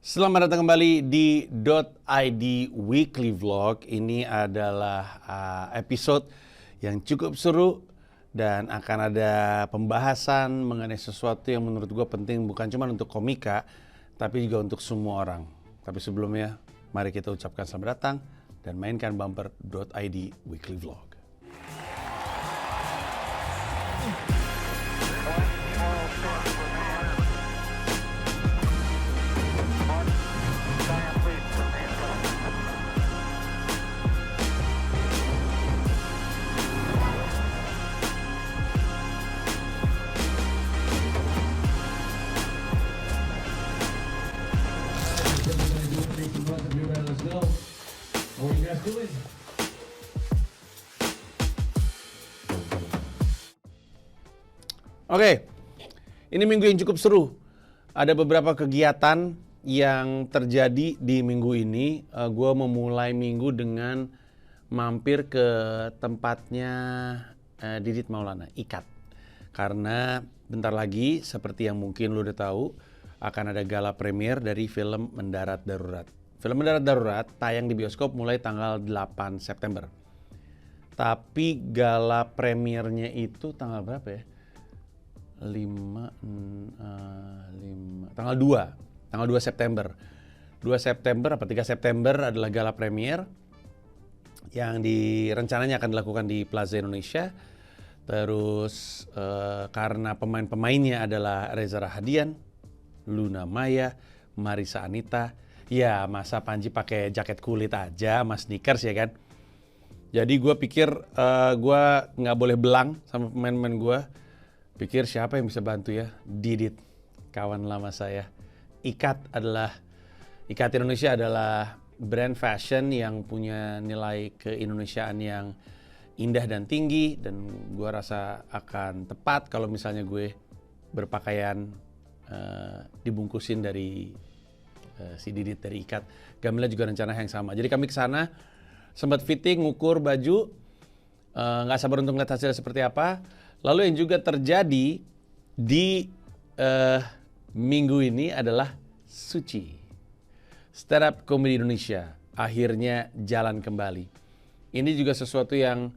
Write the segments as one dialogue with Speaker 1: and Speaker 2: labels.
Speaker 1: Selamat datang kembali di .id Weekly Vlog. Ini adalah episode yang cukup seru dan akan ada pembahasan mengenai sesuatu yang menurut gue penting bukan cuma untuk komika, tapi juga untuk semua orang. Tapi sebelumnya, mari kita ucapkan selamat datang dan mainkan bumper .id Weekly Vlog. Oke, ini minggu yang cukup seru. Ada beberapa kegiatan yang terjadi di minggu ini. Gue memulai minggu dengan mampir ke tempatnya Didit Maulana, Ikat. Karena bentar lagi, seperti yang mungkin lo udah tahu, akan ada gala premier dari film Mendarat Darurat. Film Mendarat Darurat tayang di bioskop mulai tanggal 8 September. Tapi gala premiernya itu tanggal berapa ya? Tanggal 2 September. 2 September apa 3 September adalah gala premier yang rencananya akan dilakukan di Plaza Indonesia. Terus karena pemain-pemainnya adalah Reza Rahadian, Luna Maya, Marisa Anita. Ya masa Panji pakai jaket kulit aja sama sneakers ya kan. Jadi gue pikir gue nggak boleh belang sama pemain-pemain gue. Pikir siapa yang bisa bantu ya? Didit, kawan lama saya. Ikat Indonesia adalah brand fashion yang punya nilai keindonesiaan yang indah dan tinggi. Dan gue rasa akan tepat kalau misalnya gue berpakaian dibungkusin dari si Didit dari Ikat. Gamila juga rencana yang sama. Jadi kami kesana sempat fitting, ngukur baju. Nggak sabar untuk lihat hasilnya seperti apa. Lalu yang juga terjadi di minggu ini adalah Suci. Stand Up Comedy Indonesia akhirnya jalan kembali. Ini juga sesuatu yang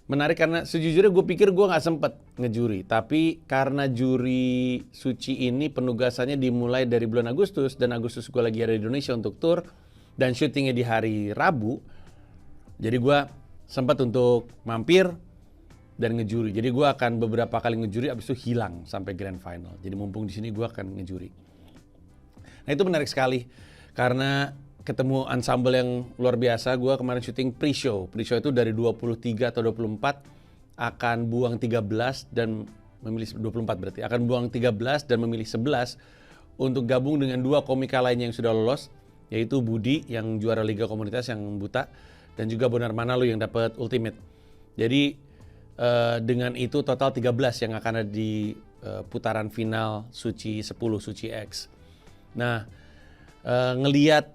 Speaker 1: menarik karena sejujurnya gue pikir gue gak sempet ngejuri. Tapi karena juri Suci ini penugasannya dimulai dari bulan Agustus. Dan Agustus gue lagi ada di Indonesia untuk tour. Dan syutingnya di hari Rabu. Jadi gue sempat untuk mampir dan ngejuri. Jadi gue akan beberapa kali ngejuri, abis itu hilang sampai grand final. Jadi mumpung di sini gue akan ngejuri. Nah itu menarik sekali karena ketemu ensemble yang luar biasa. Gue kemarin syuting pre-show. Pre-show itu dari 23 atau 24 akan buang 13 dan memilih 24 berarti. Akan buang 13 dan memilih 11 untuk gabung dengan dua komika lainnya yang sudah lolos, yaitu Budi yang juara Liga Komunitas yang buta dan juga Bonar Manalu yang dapat Ultimate. Jadi dengan itu total 13 yang akan ada di putaran final Suci 10, Suci X. Nah, ngelihat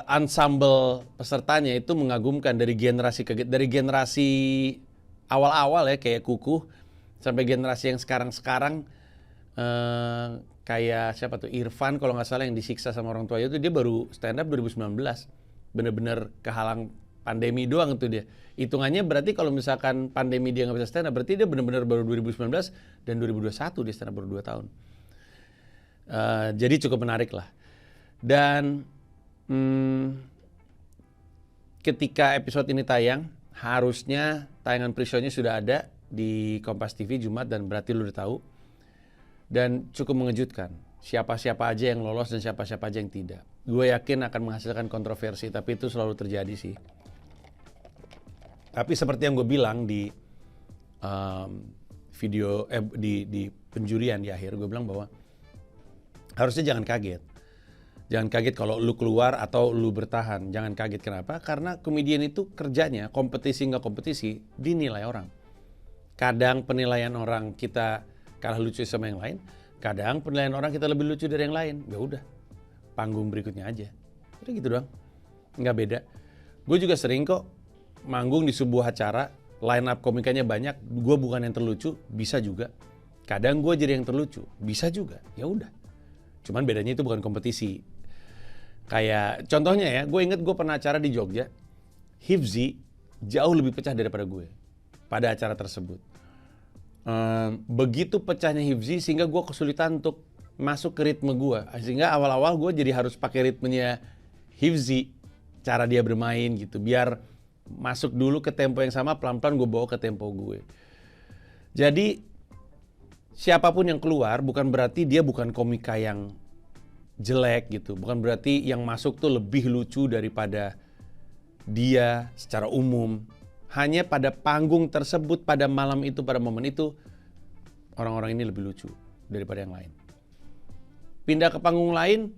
Speaker 1: ensemble pesertanya itu mengagumkan dari generasi awal-awal ya kayak Kukuh sampai generasi yang sekarang-sekarang kayak siapa tuh Irfan kalau nggak salah yang disiksa sama orang tuanya itu dia baru stand up 2019. Bener-bener kehalang pandemi doang tuh dia. Hitungannya berarti kalau misalkan pandemi dia nggak bisa stand up, berarti dia benar-benar baru 2019 dan 2021 dia stand up baru 2 tahun. Jadi cukup menarik lah. Dan ketika episode ini tayang, harusnya tayangan pre-show-nya sudah ada di Kompas TV Jumat dan berarti lu udah tahu. Dan cukup mengejutkan. Siapa-siapa aja yang lolos dan siapa-siapa aja yang tidak. Gue yakin akan menghasilkan kontroversi, tapi itu selalu terjadi sih. Tapi seperti yang gue bilang di video di penjurian di akhir, gue bilang bahwa harusnya jangan kaget. Jangan kaget kalau lu keluar atau lu bertahan. Jangan kaget kenapa? Karena komedian itu kerjanya kompetisi nggak kompetisi dinilai orang. Kadang penilaian orang kita kalah lucu sama yang lain. Kadang penilaian orang kita lebih lucu dari yang lain. Ya udah, panggung berikutnya aja. Udah gitu doang. Nggak beda. Gue juga sering kok manggung di sebuah acara, line up komikanya banyak, gue bukan yang terlucu, bisa juga. Kadang gue jadi yang terlucu, bisa juga. Ya udah. Cuman bedanya itu bukan kompetisi. Kayak contohnya ya, gue inget gue pernah acara di Jogja, Hifzi jauh lebih pecah daripada gue pada acara tersebut. Begitu pecahnya Hifzi sehingga gue kesulitan untuk masuk ke ritme gue. Sehingga awal-awal gue jadi harus pakai ritmenya Hifzi, cara dia bermain gitu. Biar masuk dulu ke tempo yang sama, pelan-pelan gue bawa ke tempo gue. Jadi siapapun yang keluar bukan berarti dia bukan komika yang jelek gitu. Bukan berarti yang masuk tuh lebih lucu daripada dia secara umum. Hanya pada panggung tersebut, pada malam itu, pada momen itu, orang-orang ini lebih lucu daripada yang lain. Pindah ke panggung lain,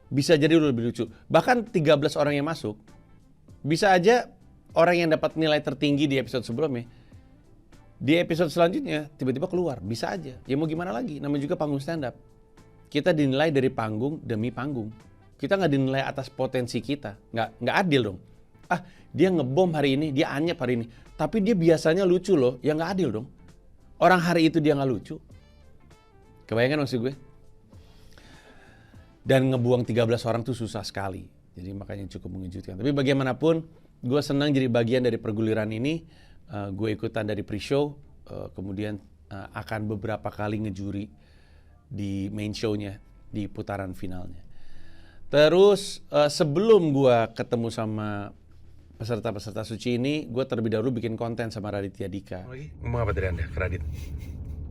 Speaker 1: bisa jadi lebih lucu. Bahkan 13 orang yang masuk, bisa aja orang yang dapat nilai tertinggi di episode sebelumnya, di episode selanjutnya tiba-tiba keluar. Bisa aja. Ya mau gimana lagi, namanya juga panggung stand up. Kita dinilai dari panggung demi panggung. Kita nggak dinilai atas potensi kita. Nggak adil dong. Dia ngebom hari ini, dia anyep hari ini. Tapi dia biasanya lucu loh, ya nggak adil dong. Orang hari itu dia nggak lucu. Kebayangkan maksud gue? Dan ngebuang 13 orang tuh susah sekali. Jadi makanya cukup mengejutkan. Tapi bagaimanapun, gue senang jadi bagian dari perguliran ini. Gue ikutan dari pre-show, kemudian akan beberapa kali ngejuri di main show-nya, di putaran finalnya. Terus sebelum gue ketemu sama peserta-peserta suci ini, gue terlebih dahulu bikin konten sama Raditya Dika. Ngomong apa dari Anda ke Radit?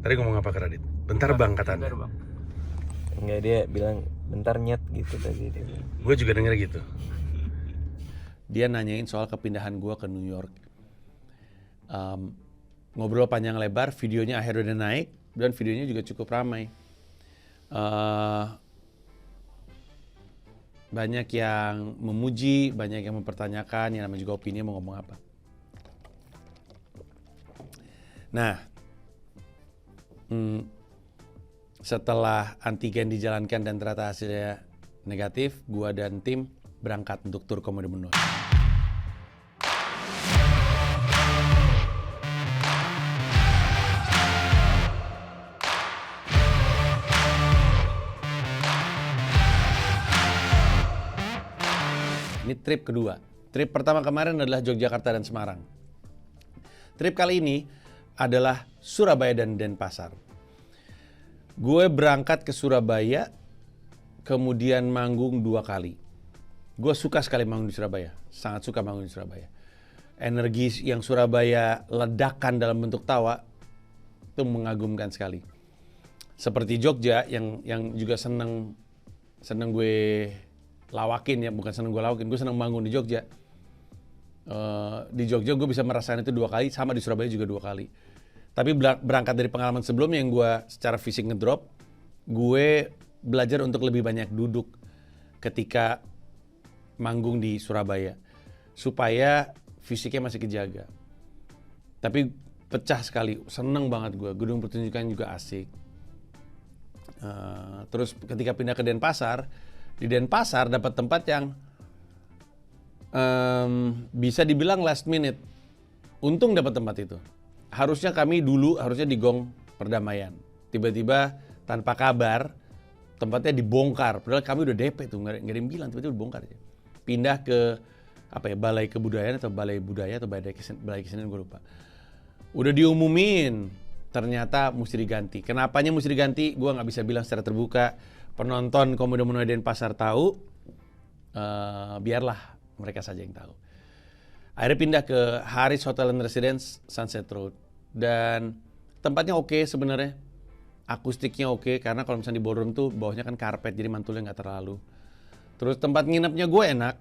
Speaker 1: Tadi ngomong apa ke Radit? Bentar bang kata Anda.
Speaker 2: Enggak, dia bilang bentar nyet gitu tadi dia bilang.
Speaker 1: Gue juga denger gitu. Dia nanyain soal kepindahan gue ke New York. Ngobrol panjang lebar, videonya akhirnya udah naik dan videonya juga cukup ramai. Banyak yang memuji, banyak yang mempertanyakan, yang namanya juga opini mau ngomong apa. Nah, setelah antigen dijalankan dan ternyata hasilnya negatif, gua dan tim berangkat untuk tur Komodo Benua. Ini trip kedua. Trip pertama kemarin adalah Yogyakarta dan Semarang. Trip kali ini adalah Surabaya dan Denpasar. Gue berangkat ke Surabaya, kemudian manggung 2 kali. Gue suka sekali manggung di Surabaya, sangat suka manggung di Surabaya. Energi yang Surabaya ledakan dalam bentuk tawa, itu mengagumkan sekali. Seperti Jogja yang juga seneng gue lawakin ya, bukan seneng gue lawakin, gue seneng bangun di Jogja. Di Jogja gue bisa merasakan itu 2 kali, sama di Surabaya juga 2 kali. Tapi berangkat dari pengalaman sebelumnya yang gue secara fisik ngedrop, gue belajar untuk lebih banyak duduk ketika manggung di Surabaya, supaya fisiknya masih kejaga. Tapi pecah sekali, seneng banget gue, gedung pertunjukan juga asik. Terus ketika pindah ke Denpasar, di Denpasar dapat tempat yang bisa dibilang last minute. Untung dapat tempat itu. Harusnya di Gong Perdamaian. Tiba-tiba tanpa kabar tempatnya dibongkar. Padahal kami udah DP tuh, nggak ada yang bilang, tiba-tiba dibongkar. Pindah ke Balai Kebudayaan atau Balai Budaya atau Balai Kesenian, gue lupa. Udah diumumin, ternyata mesti diganti. Kenapanya mesti diganti? Gue nggak bisa bilang secara terbuka. Penonton Komodo Benua Denpasar tahu, biarlah mereka saja yang tahu. Akhirnya pindah ke Haris Hotel and Residence Sunset Road. Dan tempatnya oke sebenarnya. Akustiknya oke, karena kalau misalnya di ballroom tuh bawahnya kan karpet, jadi mantulnya nggak terlalu. Terus tempat nginepnya gue enak.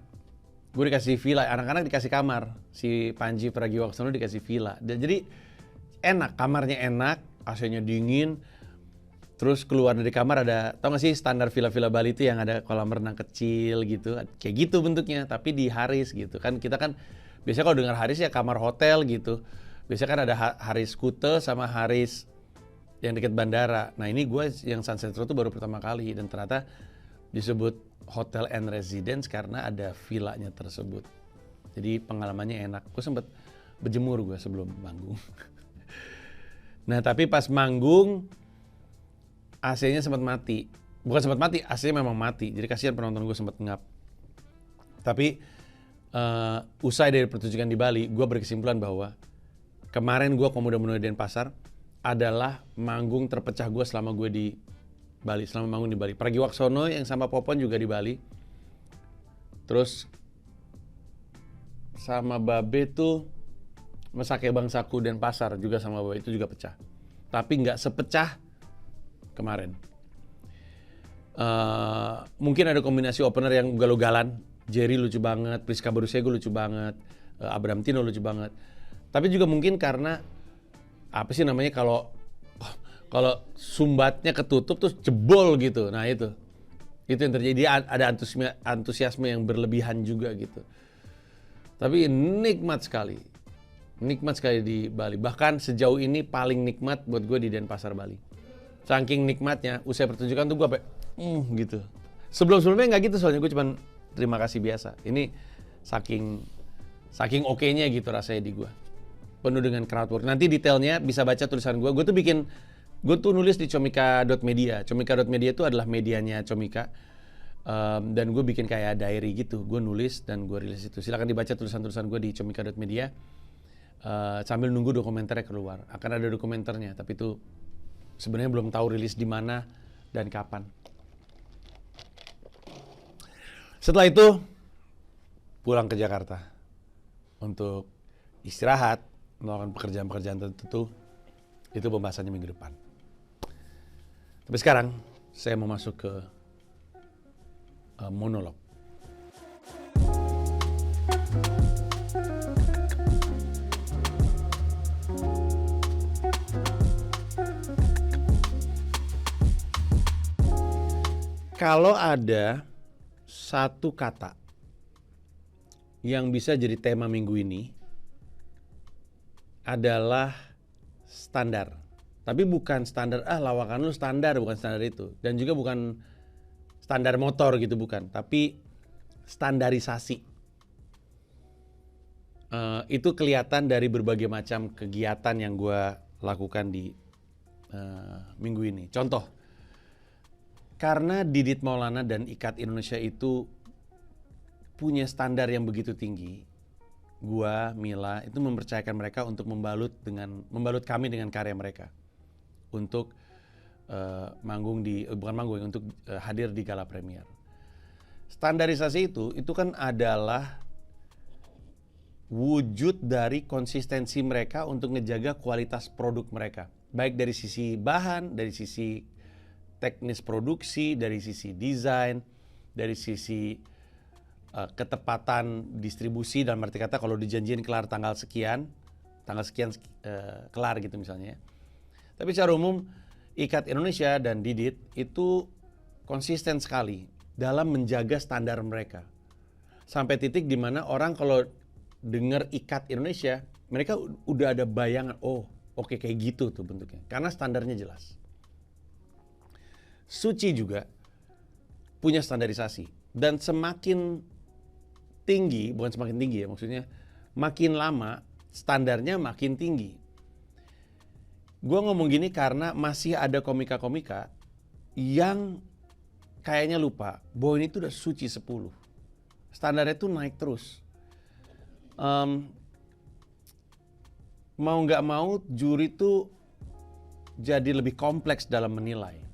Speaker 1: Gue dikasih villa, anak-anak dikasih kamar. Si Panji Pragiwaksono dikasih villa. Jadi enak, kamarnya enak, AC-nya dingin. Terus keluar dari kamar ada, tau gak sih standar villa-villa Bali itu yang ada kolam renang kecil gitu. Kayak gitu bentuknya, tapi di Haris gitu. Kan kita kan, biasanya kalau dengar Haris ya kamar hotel gitu. Biasanya kan ada Haris Kute sama Haris yang dekat bandara. Nah ini gue yang Sunset Road itu baru pertama kali. Dan ternyata disebut Hotel and Residence karena ada villanya tersebut. Jadi pengalamannya enak. Gue sempet berjemur gue sebelum manggung. Nah tapi pas manggung AC-nya sempat mati. bukan sempat mati, aslinya memang mati. Jadi kasihan penonton gue sempat ngap. Tapi usai dari pertunjukan di Bali, gue berkesimpulan bahwa kemarin gue Komodo Monoid Denpasar adalah manggung terpecah gue selama gue di Bali, selama manggung di Bali. Pragiwaksono yang sama Popon juga di Bali. Terus sama Babe tuh Mesake Bangsaku Denpasar juga sama Babe itu juga pecah. Tapi nggak sepecah kemarin. Mungkin ada kombinasi opener yang ugal-ugalan. Jerry lucu banget, Priska Barusego lucu banget, Abraham Tino lucu banget. Tapi juga mungkin karena apa sih namanya kalau sumbatnya ketutup terus jebol gitu. Nah itu yang terjadi. Ada antusiasme yang berlebihan juga gitu. Tapi nikmat sekali di Bali. Bahkan sejauh ini paling nikmat buat gue di Denpasar Bali. Saking nikmatnya, usai pertunjukan tuh gue gitu. Sebelumnya nggak gitu, soalnya gue cuman terima kasih biasa. Ini saking oke-nya gitu rasanya di gue. Penuh dengan crowd work. Nanti detailnya bisa baca tulisan gue. Gue tuh nulis di comika.media. Comika.media itu adalah medianya Comika. Dan gue bikin kayak diary gitu. Gue nulis dan gue rilis itu. Silakan dibaca tulisan-tulisan gue di comika.media. Sambil nunggu dokumenternya keluar. Akan ada dokumenternya, tapi itu sebenarnya belum tahu rilis di mana dan kapan. Setelah itu pulang ke Jakarta untuk istirahat, melakukan pekerjaan-pekerjaan tertentu. Itu pembahasannya minggu depan. Tapi sekarang saya mau masuk ke monolog. Kalau ada satu kata yang bisa jadi tema minggu ini adalah standar. Tapi bukan standar, lawakan lu standar, bukan standar itu. Dan juga bukan standar motor gitu, bukan. Tapi standarisasi. Itu kelihatan dari berbagai macam kegiatan yang gue lakukan di minggu ini. Contoh, karena Didit Maulana dan IKAT Indonesia itu punya standar yang begitu tinggi, gua, Mila, itu mempercayakan mereka untuk membalut kami dengan karya mereka. Untuk untuk hadir di gala premier. Standarisasi itu kan adalah wujud dari konsistensi mereka untuk ngejaga kualitas produk mereka. Baik dari sisi bahan, dari sisi teknis produksi, dari sisi desain, dari sisi ketepatan distribusi, dalam arti kata kalau dijanjiin kelar tanggal sekian kelar gitu misalnya. Tapi secara umum IKAT Indonesia dan Didit itu konsisten sekali dalam menjaga standar mereka. Sampai titik di mana orang kalau dengar IKAT Indonesia, mereka udah ada bayangan, oke, kayak gitu tuh bentuknya. Karena standarnya jelas. Suci juga punya standarisasi, dan semakin tinggi, bukan semakin tinggi ya, maksudnya makin lama standarnya makin tinggi. Gue ngomong gini karena masih ada komika-komika yang kayaknya lupa bahwa ini tuh udah suci 10. Standarnya tuh naik terus. Mau nggak mau juri tuh jadi lebih kompleks dalam menilai.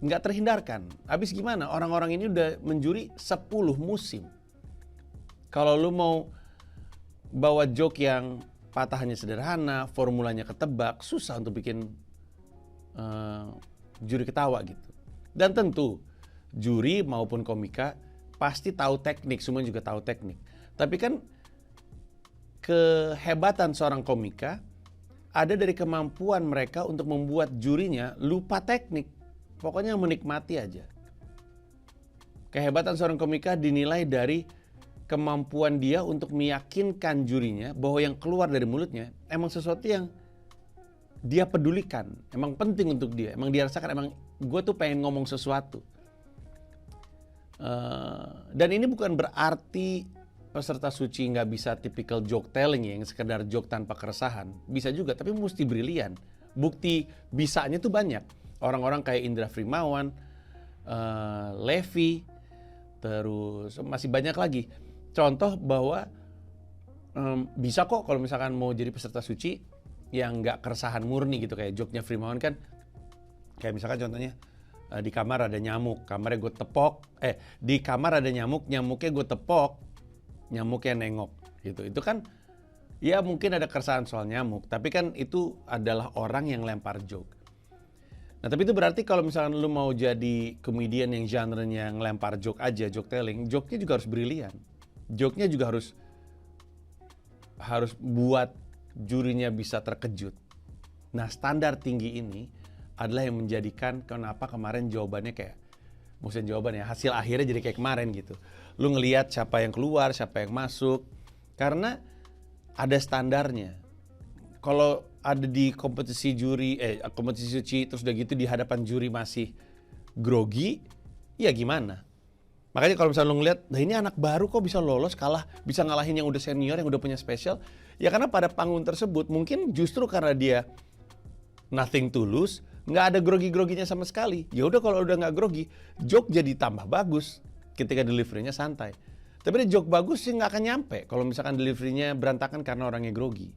Speaker 1: Nggak terhindarkan. Habis gimana? Orang-orang ini udah menjuri 10 musim. Kalau lu mau bawa joke yang patahannya sederhana, formulanya ketebak, susah untuk bikin juri ketawa gitu. Dan tentu juri maupun komika pasti tahu teknik, semua juga tahu teknik. Tapi kan kehebatan seorang komika ada dari kemampuan mereka untuk membuat jurinya lupa teknik. Pokoknya menikmati aja. Kehebatan seorang komika dinilai dari kemampuan dia untuk meyakinkan jurinya bahwa yang keluar dari mulutnya emang sesuatu yang dia pedulikan, emang penting untuk dia, emang dia rasakan, emang gue tuh pengen ngomong sesuatu. Dan ini bukan berarti peserta suci nggak bisa typical joke telling ya, yang sekedar joke tanpa keresahan. Bisa juga, tapi mesti brilian. Bukti bisanya tuh banyak. Orang-orang kayak Indra Frimawan, Levi, terus masih banyak lagi. Contoh bahwa bisa kok kalau misalkan mau jadi peserta suci yang nggak keresahan murni gitu, kayak joke-nya Freemason kan, kayak misalkan contohnya di kamar ada nyamuk, kamarnya gue tepok, di kamar ada nyamuk, nyamuknya gue tepok, nyamuknya nengok gitu. Itu kan ya mungkin ada keresahan soal nyamuk, tapi kan itu adalah orang yang lempar joke. Nah tapi itu berarti kalau misalkan lu mau jadi komedian yang genre-nya ngelempar joke aja, joke telling, joke-nya juga harus brilian. Joke-nya juga harus buat jurinya bisa terkejut. Nah standar tinggi ini adalah yang menjadikan kenapa kemarin jawabannya kayak, maksudnya jawabannya hasil akhirnya jadi kayak kemarin gitu. Lu ngelihat siapa yang keluar, siapa yang masuk, karena ada standarnya. Kalau ada di kompetisi juri, kompetisi suci, terus udah gitu di hadapan juri masih grogi, ya gimana? Makanya kalau misalnya lu ngeliat, nah ini anak baru kok bisa lolos, bisa ngalahin yang udah senior, yang udah punya spesial. Ya karena pada panggung tersebut, mungkin justru karena dia nothing to lose, nggak ada grogi-groginya sama sekali. Ya udah kalau udah nggak grogi, joke jadi tambah bagus ketika deliverynya santai. Tapi joke bagus sih nggak akan nyampe kalau misalkan deliverynya berantakan karena orangnya grogi.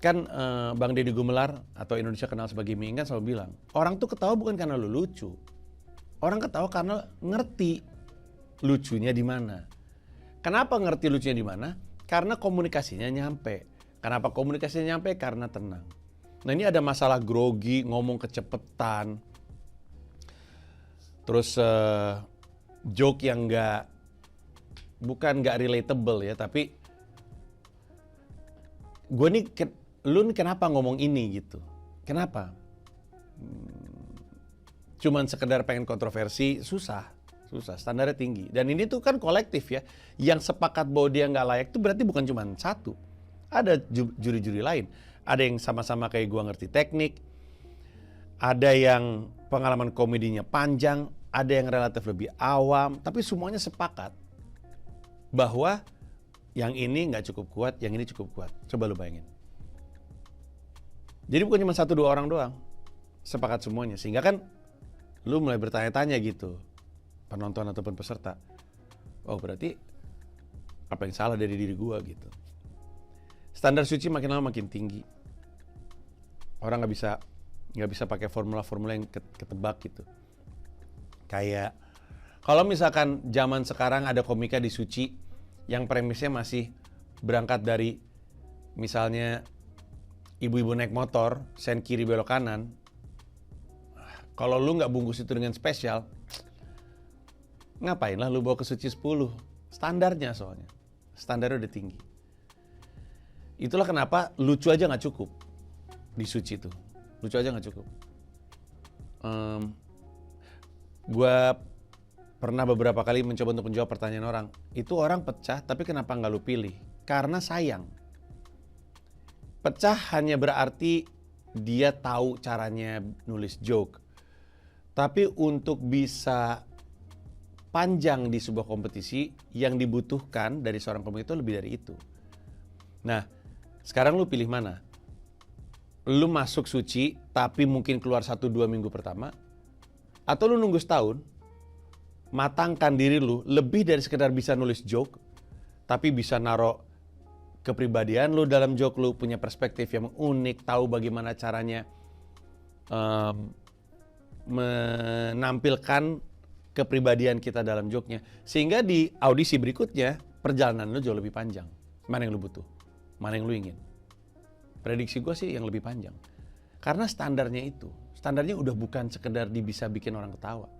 Speaker 1: Kan Bang Deddy Gumelar atau Indonesia kenal sebagai Mie kan selalu bilang, orang tuh ketawa bukan karena lu lucu. Orang ketawa karena ngerti lucunya di mana. Kenapa ngerti lucunya di mana? Karena komunikasinya nyampe. Kenapa komunikasinya nyampe? Karena tenang. Nah ini ada masalah grogi, ngomong kecepetan. Terus joke yang bukan nggak relatable ya, tapi gue nih, lu nih kenapa ngomong ini gitu? Kenapa? Cuman sekedar pengen kontroversi, susah, standarnya tinggi. Dan ini tuh kan kolektif ya, yang sepakat bahwa dia nggak layak itu berarti bukan cuma satu. Ada juri-juri lain, ada yang sama-sama kayak gua ngerti teknik, ada yang pengalaman komedinya panjang, ada yang relatif lebih awam, tapi semuanya sepakat bahwa yang ini nggak cukup kuat, yang ini cukup kuat. Coba lu bayangin. Jadi bukan cuma 1-2 orang doang, sepakat semuanya. Sehingga kan lu mulai bertanya-tanya gitu, penonton ataupun peserta. Oh berarti apa yang salah dari diri gua gitu. Standar suci makin lama makin tinggi. Orang nggak bisa pakai formula-formula yang ketebak gitu. Kayak kalau misalkan zaman sekarang ada komika di suci yang premisnya masih berangkat dari misalnya ibu-ibu naik motor, sen kiri belok kanan. Kalau lu nggak bungkus itu dengan spesial, ngapain lah lu bawa ke suci 10? Standarnya soalnya. Standarnya udah tinggi. Itulah kenapa lucu aja nggak cukup di suci itu. Lucu aja nggak cukup. Gua pernah beberapa kali mencoba untuk menjawab pertanyaan orang. Itu orang pecah, tapi kenapa nggak lu pilih? Karena sayang. Pecah hanya berarti dia tahu caranya nulis joke. Tapi untuk bisa panjang di sebuah kompetisi, yang dibutuhkan dari seorang komika itu lebih dari itu. Nah, sekarang lu pilih mana? Lu masuk suci, tapi mungkin keluar 1-2 minggu pertama, atau lu nunggu setahun, matangkan diri lu lebih dari sekedar bisa nulis joke, tapi bisa naruh kepribadian lu dalam joke lu, punya perspektif yang unik, tahu bagaimana caranya menampilkan kepribadian kita dalam joke-nya. Sehingga di audisi berikutnya, perjalanan lu jauh lebih panjang. Mana yang lu butuh? Mana yang lu ingin? Prediksi gue sih yang lebih panjang. Karena standarnya itu. Standarnya udah bukan sekedar bisa bikin orang ketawa.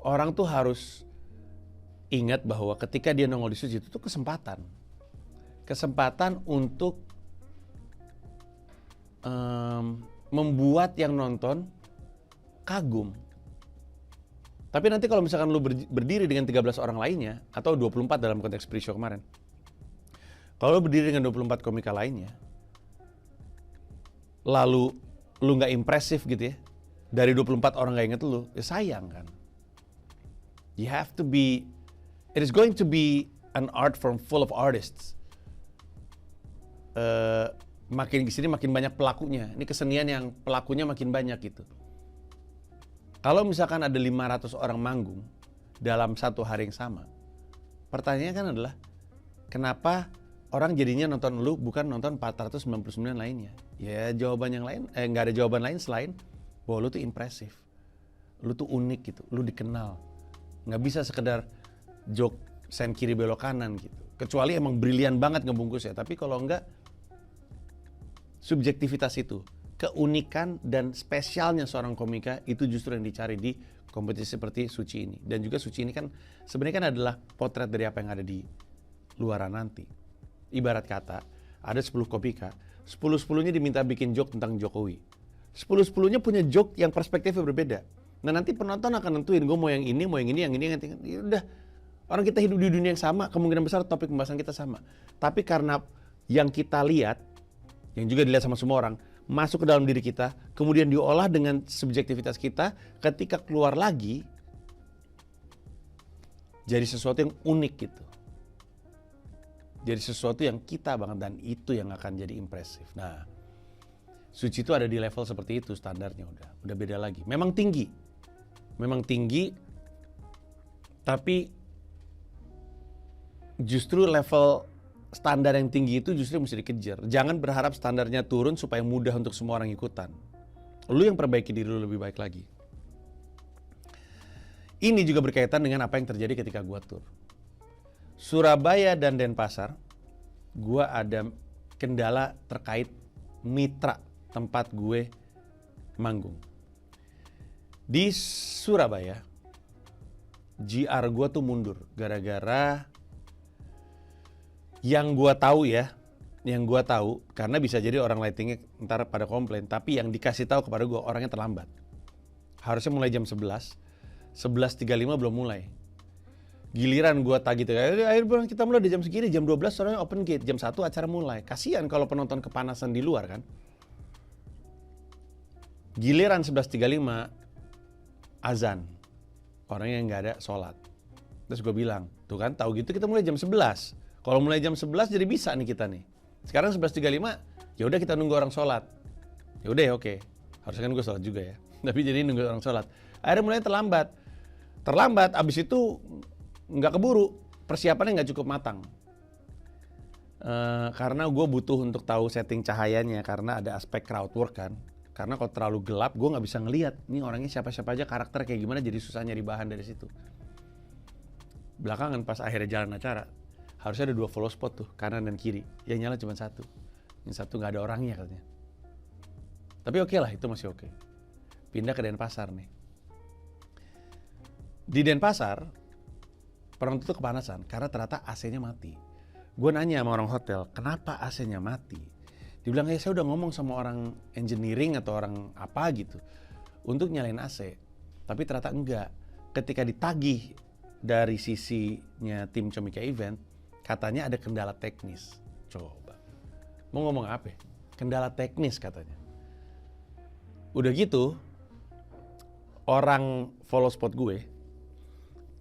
Speaker 1: Orang tuh harus ingat bahwa ketika dia nongol di suci itu tuh kesempatan. Kesempatan untuk membuat yang nonton kagum. Tapi nanti kalau misalkan lu berdiri dengan 13 orang lainnya, atau 24 dalam konteks pre-show kemarin, kalau lu berdiri dengan 24 komika lainnya, lalu lu gak impresif gitu ya, dari 24 orang gak inget lu, ya sayang kan. You have to be, it is going to be an art form full of artists. Makin kesini makin banyak pelakunya. Ini kesenian yang pelakunya makin banyak gitu. Kalau misalkan ada 500 orang manggung dalam satu hari yang sama, pertanyaannya kan adalah kenapa orang jadinya nonton lu bukan nonton 499 lainnya? Ya jawaban yang lain, nggak ada jawaban lain selain bahwa lu tuh impresif, lu tuh unik gitu, lu dikenal. Nggak bisa sekedar joke sen kiri belok kanan gitu. Kecuali emang brilian banget ngebungkus ya, tapi kalau enggak, subjektivitas itu, keunikan dan spesialnya seorang komika itu justru yang dicari di kompetisi seperti Suci ini. Dan juga Suci ini kan sebenarnya kan adalah potret dari apa yang ada di luaran nanti. Ibarat kata, ada 10 komika, 10-10-nya diminta bikin joke tentang Jokowi. 10-10-nya punya joke yang perspektifnya berbeda. Nah nanti penonton akan nentuin, gue mau yang ini, mau yang ini, yang ini, yang ini. Ya udah, orang kita hidup di dunia yang sama, kemungkinan besar topik pembahasan kita sama. Tapi karena yang kita lihat, yang juga dilihat sama semua orang, masuk ke dalam diri kita, kemudian diolah dengan subjektivitas kita, ketika keluar lagi, jadi sesuatu yang unik gitu. Jadi sesuatu yang kita banget, dan itu yang akan jadi impresif. Nah, Suci itu ada di level seperti itu standarnya, udah beda lagi. Memang tinggi, tapi justru level standar yang tinggi itu justru mesti dikejar. Jangan berharap standarnya turun supaya mudah untuk semua orang ikutan. Lu yang perbaiki diri lu lebih baik lagi. Ini juga berkaitan dengan apa yang terjadi ketika gua tur. Surabaya dan Denpasar, gua ada kendala terkait mitra tempat gue manggung. Di Surabaya, GR gue tuh mundur gara-gara yang gue tahu karena bisa jadi orang lightingnya ntar pada komplain, tapi yang dikasih tahu kepada gue orangnya terlambat. Harusnya mulai jam 11, 11.35 belum mulai. Giliran gue tagih, akhirnya kita mulai di jam segini, jam 12 soalnya open gate, jam 1 acara mulai. Kasian kalau penonton kepanasan di luar kan. Giliran 11.35 azan, orangnya nggak ada sholat. Terus gue bilang, tuh kan tahu gitu kita mulai jam 11. Kalau mulai jam 11 jadi bisa nih kita nih. Sekarang 11.35, ya udah kita nunggu orang sholat. Ya udah ya oke. Harusnya kan gue sholat juga ya. Tapi jadi nunggu orang sholat. Akhirnya mulai terlambat. Abis itu nggak keburu. Persiapannya nggak cukup matang. Karena gue butuh untuk tahu setting cahayanya karena ada aspek crowd work kan. Karena kalau terlalu gelap, gue nggak bisa ngelihat nih orangnya siapa-siapa aja, karakter kayak gimana, jadi susah nyari bahan dari situ. Belakangan pas akhirnya jalan acara, harusnya ada 2 follow spot tuh, kanan dan kiri. Yang nyala cuma 1. Yang satu nggak ada orangnya katanya. Tapi oke lah, itu masih oke. Pindah ke Denpasar nih. Di Denpasar, penonton tuh kepanasan karena ternyata AC-nya mati. Gue nanya sama orang hotel, kenapa AC-nya mati? Dibilang, ya saya udah ngomong sama orang engineering atau orang apa gitu untuk nyalain AC. Tapi ternyata enggak. Ketika ditagih dari sisinya tim Comika Event, katanya ada kendala teknis. Coba. Mau ngomong apa? Kendala teknis katanya. Udah gitu, orang follow spot gue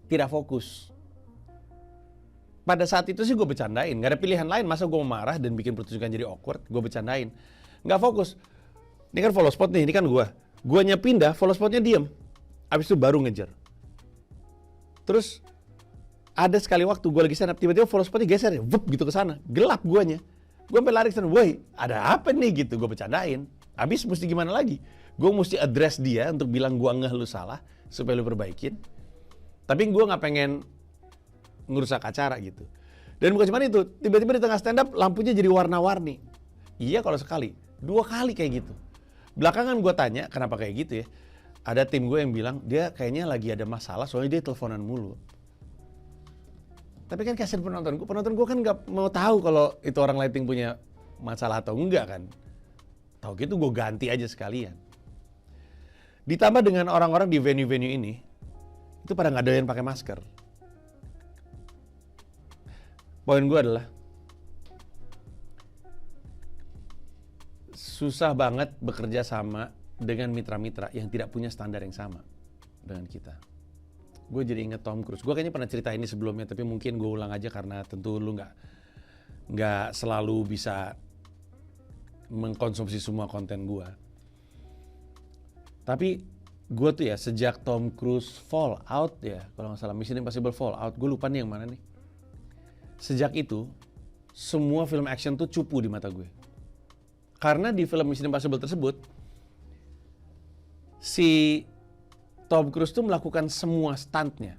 Speaker 1: tidak fokus. Pada saat itu sih gue bercandain, gak ada pilihan lain, masa gue mau marah dan bikin pertunjukan jadi awkward, gue bercandain. Gak fokus. Ini kan follow spot nih, ini kan gue. Guanya pindah, follow spotnya diem. Abis itu baru ngejar. Terus ada sekali waktu gue lagi stand up, tiba-tiba follow spotnya geser, wup gitu ke sana, gelap guanya. Gue sampai lari ke sana, woi ada apa nih gitu, gue bercandain. Abis mesti gimana lagi? Gue mesti address dia untuk bilang gue ngeh lu salah, supaya lu perbaikin. Tapi gue gak pengen ngerusak acara gitu. Dan bukan cuma itu, tiba-tiba di tengah stand up lampunya jadi warna-warni. Iya kalau sekali, 2 kali kayak gitu. Belakangan gue tanya kenapa kayak gitu ya. Ada tim gue yang bilang dia kayaknya lagi ada masalah soalnya dia teleponan mulu. Tapi kan kasihan penonton gue kan nggak mau tahu kalau itu orang lighting punya masalah atau enggak kan. Tahu gitu gue ganti aja sekalian. Ditambah dengan orang-orang di venue-venue ini itu pada nggak doyan pakai masker. Poin gue adalah susah banget bekerja sama dengan mitra-mitra yang tidak punya standar yang sama dengan kita. Gue jadi inget Tom Cruise. Gue kayaknya pernah cerita ini sebelumnya, tapi mungkin gue ulang aja karena tentu lu nggak selalu bisa mengkonsumsi semua konten gue. Tapi gue tuh ya sejak Tom Cruise Fallout ya, kalau nggak salah Mission Impossible Fallout, gue lupa nih yang mana nih. Sejak itu, semua film action tuh cupu di mata gue. Karena di film Mission Impossible tersebut, si Tom Cruise tuh melakukan semua stuntnya.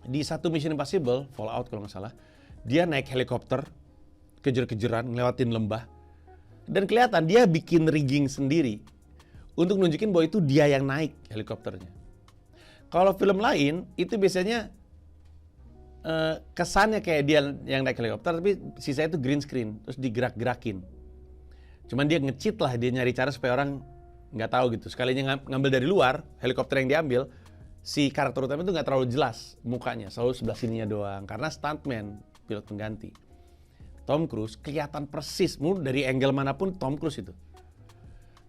Speaker 1: Di satu Mission Impossible Fallout kalau nggak salah, dia naik helikopter, kejar-kejaran, ngelewatin lembah, dan kelihatan dia bikin rigging sendiri untuk nunjukin bahwa itu dia yang naik helikopternya. Kalau film lain itu biasanya kesannya kayak dia yang naik helikopter, tapi sisanya itu green screen, terus digerak-gerakin. Cuman dia nge-cheat lah, dia nyari cara supaya orang nggak tahu gitu. Sekalinya ngambil dari luar, helikopter yang diambil, si karakter utama itu nggak terlalu jelas mukanya, selalu sebelah sininya doang. Karena stuntman, pilot pengganti. Tom Cruise kelihatan persis, dari angle manapun Tom Cruise itu.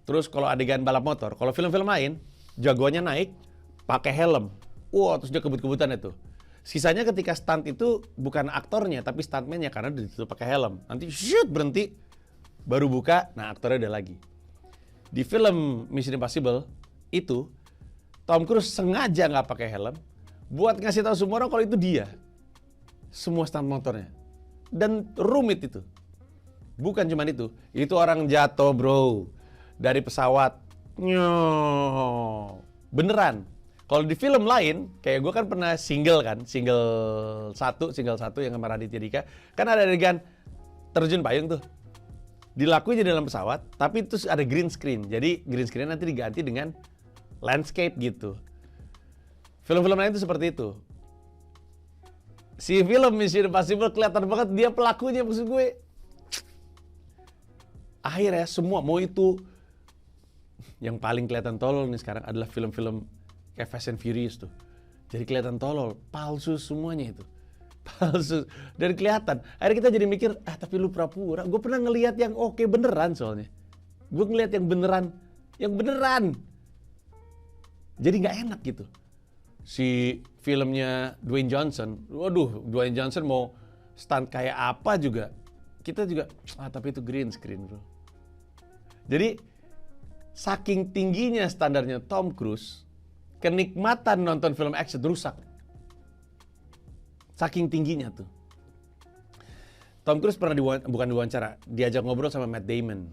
Speaker 1: Terus kalau adegan balap motor, kalau film-film lain, jagoannya naik, pakai helm. Wah, terus dia kebut-kebutan itu. Sisanya ketika stunt itu bukan aktornya, tapi stuntman-nya karena ditutup pakai helm. Nanti shoot, berhenti, baru buka, nah aktornya udah lagi. Di film Mission Impossible itu, Tom Cruise sengaja nggak pakai helm, buat ngasih tahu semua orang kalau itu dia. Semua stunt motornya. Dan rumit itu. Bukan cuma itu orang jatuh bro. Dari pesawat. Beneran. Kalau di film lain, kayak gue kan pernah single satu yang sama Raditya Dika, kan ada adegan terjun payung tuh. Dilakuin di dalam pesawat, tapi itu ada green screen. Jadi green screen nanti diganti dengan landscape gitu. Film-film lain itu seperti itu. Si film Mission Impossible kelihatan banget dia pelakunya, maksud gue. Akhirnya semua, mau itu yang paling kelihatan tolol nih sekarang adalah film-film kayak Fast and Furious tuh. Jadi kelihatan tolol, palsu semuanya itu. Palsu. Dan kelihatan. Akhirnya kita jadi mikir, tapi lu pura-pura. Gue pernah ngelihat yang oke beneran soalnya. Gue ngelihat yang beneran. Jadi nggak enak gitu. Si filmnya Dwayne Johnson, waduh, Dwayne Johnson mau stunt kayak apa juga, kita juga, tapi itu green screen bro. Jadi saking tingginya standarnya Tom Cruise, kenikmatan nonton film action rusak. Saking tingginya tuh. Tom Cruise pernah bukan diwawancara, diajak ngobrol sama Matt Damon.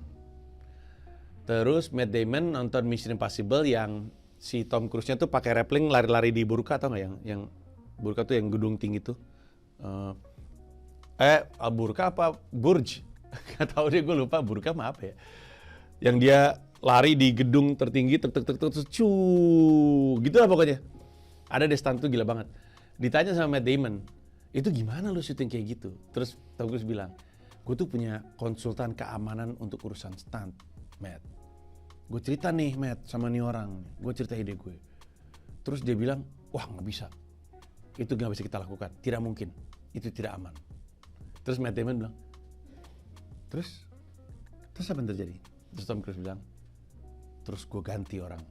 Speaker 1: Terus Matt Damon nonton Mission Impossible yang si Tom Cruise-nya tuh pakai rappelling lari-lari di Burka, atau nggak yang Burka tuh yang gedung tinggi tuh. Burka apa Burj? Gak tahu deh, gue lupa Burka mah apa ya. Yang dia lari di gedung tertinggi, terus gitu lah pokoknya. Ada deh stunt tuh gila banget. Ditanya sama Matt Damon, itu gimana lu syuting kayak gitu? Terus Tom Cruise bilang, gue tuh punya konsultan keamanan untuk urusan stunt, Matt. Gue cerita nih Matt sama nih orang, gue cerita ide gue. Terus dia bilang, wah nggak bisa, itu nggak bisa kita lakukan, tidak mungkin, itu tidak aman. Terus Matt Damon bilang, terus apa yang terjadi? Terus Tom Cruise bilang, terus gue ganti orang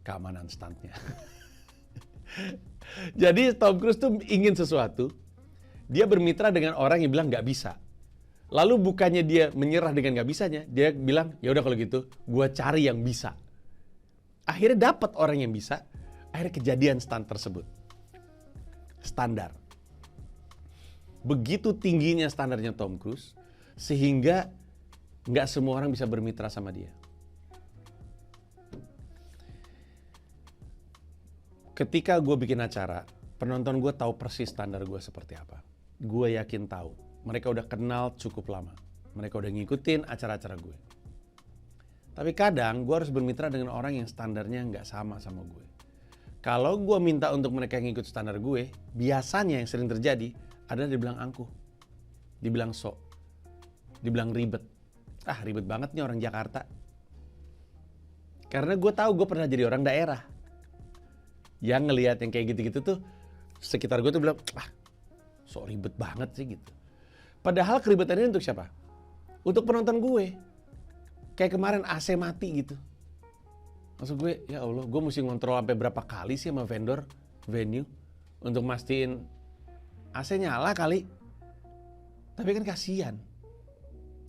Speaker 1: keamanan stuntnya. Jadi Tom Cruise tuh ingin sesuatu, dia bermitra dengan orang yang bilang nggak bisa. Lalu bukannya dia menyerah dengan nggak bisanya, dia bilang, ya udah kalau gitu, gue cari yang bisa. Akhirnya dapat orang yang bisa, akhirnya kejadian stunt tersebut. Standar. Begitu tingginya standarnya Tom Cruise, sehingga nggak semua orang bisa bermitra sama dia. Ketika gue bikin acara, penonton gue tahu persis standar gue seperti apa. Gue yakin tahu. Mereka udah kenal cukup lama. Mereka udah ngikutin acara-acara gue. Tapi kadang gue harus bermitra dengan orang yang standarnya nggak sama gue. Kalau gue minta untuk mereka ngikut standar gue, biasanya yang sering terjadi adalah dibilang angkuh, dibilang sok, dibilang ribet. Ribet banget nih orang Jakarta. Karena gue tahu gue pernah jadi orang daerah yang ngelihat yang kayak gitu-gitu tuh, sekitar gue tuh bilang, sok ribet banget sih gitu. Padahal keribetan ini untuk siapa? Untuk penonton gue. Kayak kemarin AC mati gitu. Maksud gue, ya Allah, gue mesti ngontrol sampai berapa kali sih sama vendor, venue, untuk mastiin AC nyala kali. Tapi kan kasihan.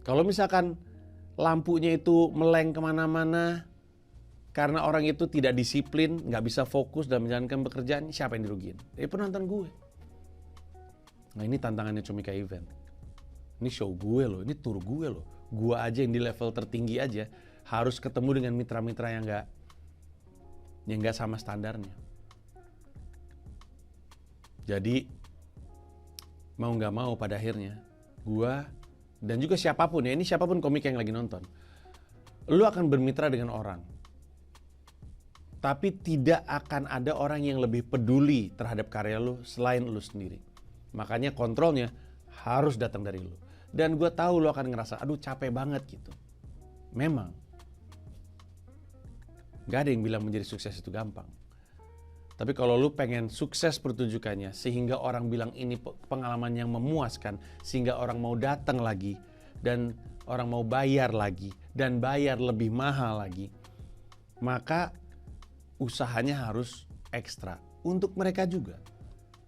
Speaker 1: Kalau misalkan lampunya itu meleng kemana-mana, karena orang itu tidak disiplin, nggak bisa fokus dalam menjalankan pekerjaan, siapa yang dirugiin? Penonton gue. Nah ini tantangannya Comika Event. Ini show gue loh, ini tour gue loh. Gue aja yang di level tertinggi aja harus ketemu dengan mitra-mitra yang nggak sama standarnya. Jadi mau nggak mau pada akhirnya gue dan juga siapapun ya, ini siapapun komik yang lagi nonton, lu akan bermitra dengan orang. Tapi tidak akan ada orang yang lebih peduli terhadap karya lu selain lu sendiri. Makanya kontrolnya harus datang dari lu. Dan gue tahu lu akan ngerasa, aduh capek banget gitu. Memang. Gak ada yang bilang menjadi sukses itu gampang. Tapi kalau lu pengen sukses pertunjukannya, sehingga orang bilang ini pengalaman yang memuaskan, sehingga orang mau datang lagi, dan orang mau bayar lagi, dan bayar lebih mahal lagi, maka usahanya harus ekstra untuk mereka juga.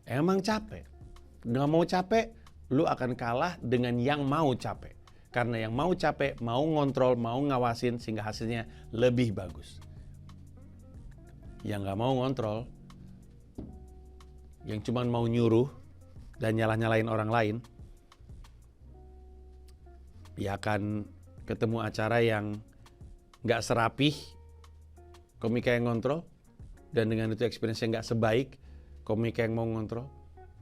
Speaker 1: Emang capek. Nggak mau capek, lu akan kalah dengan yang mau capek. Karena yang mau capek, mau ngontrol, mau ngawasin sehingga hasilnya lebih bagus. Yang nggak mau ngontrol, yang cuma mau nyuruh dan nyalah-nyalain orang lain, ya akan ketemu acara yang nggak serapih komika yang ngontrol, dan dengan itu experience-nya nggak sebaik komika yang mau ngontrol,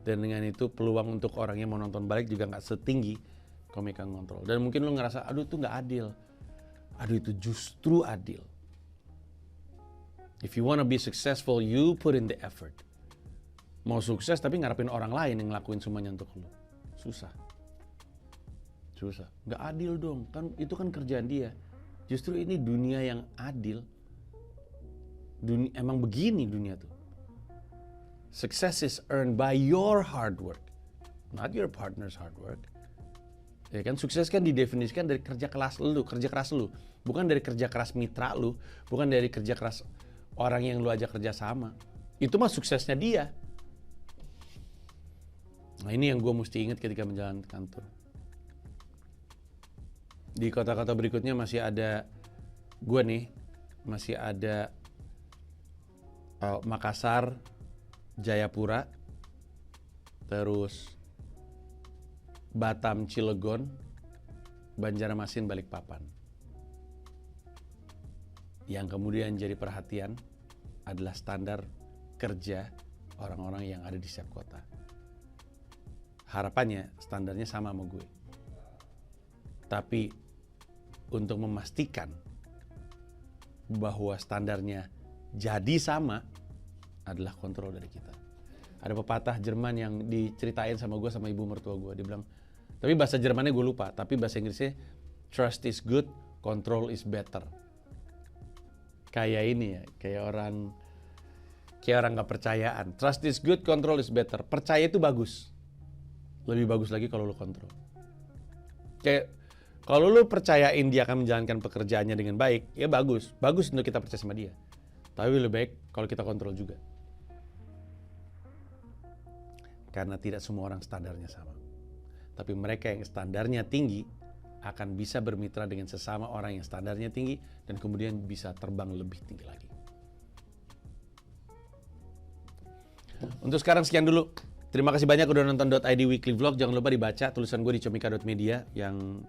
Speaker 1: dan dengan itu peluang untuk orang yang mau nonton balik juga nggak setinggi komika yang ngontrol. Dan mungkin lu ngerasa, aduh itu nggak adil. Aduh itu justru adil. If you wanna be successful, you put in the effort. Mau sukses tapi ngarepin orang lain yang ngelakuin semuanya untuk lu. Susah. Nggak adil dong, kan itu kan kerjaan dia. Justru ini dunia yang adil. Emang begini dunia tuh. Success is earned by your hard work, not your partner's hard work. Ya kan, sukses kan didefinisikan dari kerja keras lu, bukan dari kerja keras mitra lu, bukan dari kerja keras orang yang lu ajak kerja sama. Itu mah suksesnya dia. Nah ini yang gue mesti ingat ketika menjalankan kantor. Di kota-kota berikutnya masih ada Makassar, Jayapura, terus Batam, Cilegon, Banjarmasin, Balikpapan. Yang kemudian jadi perhatian adalah standar kerja orang-orang yang ada di setiap kota. Harapannya standarnya sama sama gue. Tapi untuk memastikan bahwa standarnya jadi sama adalah kontrol dari kita. Ada pepatah Jerman yang diceritain sama gue sama ibu mertua gue. Dia bilang, tapi bahasa Jermannya gue lupa, tapi bahasa Inggrisnya trust is good, control is better. Kayak ini ya, kayak orang gak percayaan. Trust is good, control is better. Percaya itu bagus. Lebih bagus lagi kalau lu kontrol. Kayak kalau lu percayain dia akan menjalankan pekerjaannya dengan baik, ya bagus. Bagus untuk kita percaya sama dia. Tapi lebih baik kalau kita kontrol juga. Karena tidak semua orang standarnya sama. Tapi mereka yang standarnya tinggi akan bisa bermitra dengan sesama orang yang standarnya tinggi dan kemudian bisa terbang lebih tinggi lagi. Untuk sekarang sekian dulu. Terima kasih banyak udah nonton .id Weekly Vlog. Jangan lupa dibaca tulisan gue di comika.media yang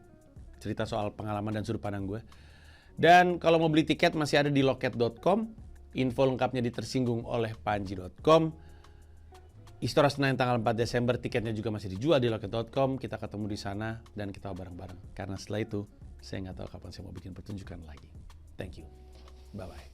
Speaker 1: cerita soal pengalaman dan sudut pandang gue. Dan kalau mau beli tiket masih ada di loket.com. Info lengkapnya di tersinggung oleh panji.com. Istora Senayan tanggal 4 Desember, tiketnya juga masih dijual di loket.com. Kita ketemu di sana dan kita bareng-bareng. Karena setelah itu, saya nggak tahu kapan saya mau bikin pertunjukan lagi. Thank you. Bye-bye.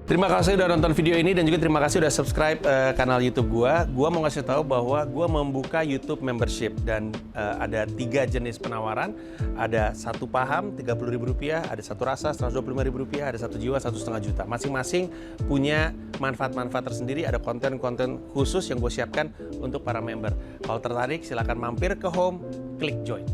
Speaker 1: Terima kasih udah nonton video ini dan juga terima kasih udah subscribe kanal YouTube gua. Gua mau ngasih tahu bahwa gua membuka YouTube membership dan ada 3 jenis penawaran. Ada 1 paham Rp30.000, ada 1 rasa Rp125.000, ada 1 jiwa Rp1,5 juta. Masing-masing punya manfaat-manfaat tersendiri. Ada konten-konten khusus yang gue siapkan untuk para member. Kalau tertarik silahkan mampir ke home, klik join.